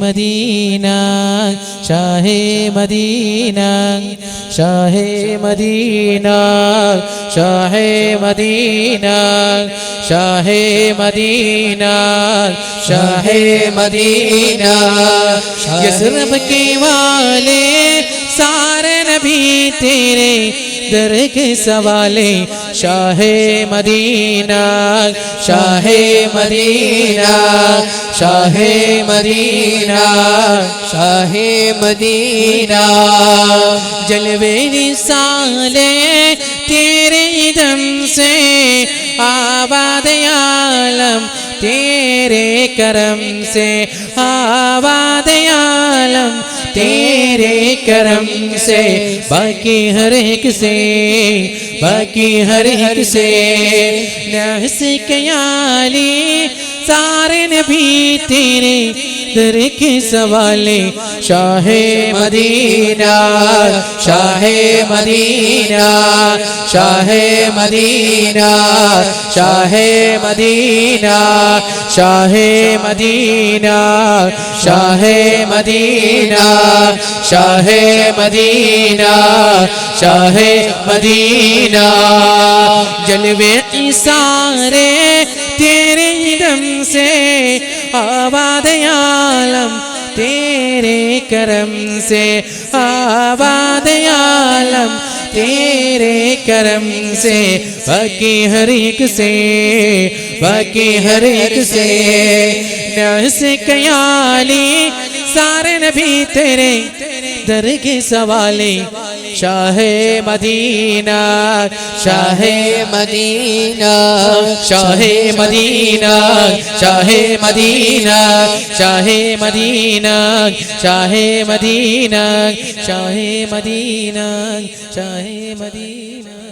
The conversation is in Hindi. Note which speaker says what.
Speaker 1: मदीना शाहे मदीना शाहे मदीना शाहे मदीना शाहे मदीना शाहे मदीना यसरब के वाले सारे नबी तेरे दर के सवाले शाहे मदीना शाहे मदीना शाहे मदीना शाहे मदीना जलवे निसाले तेरे दम से आबाद आलम तेरे करम से आबाद आलम तेरे करम से बाकी हर एक से बाकी हर एक से नहस कयाली सारे नबी तेरे दर के सवाले शाहे मदीना शाहे मदीना शाहे मदीना शाहे मदीना शाहे मदीना शाहे मदीना शाहे मदीना शाहे मदीना जलवे इसारे तेरे दम से आबाद आलम तेरे करम से आबाद आलम तेरे करम से बाकी हर एक से बाकी हर एक से नहस कयाली सारे नबी तेरे दर के सवाले शाहे मदीना शाहे मदीना शाहे मदीना शाहे मदीना शाहे मदीना शाहे मदीना शाहे मदीना शाहे मदीना।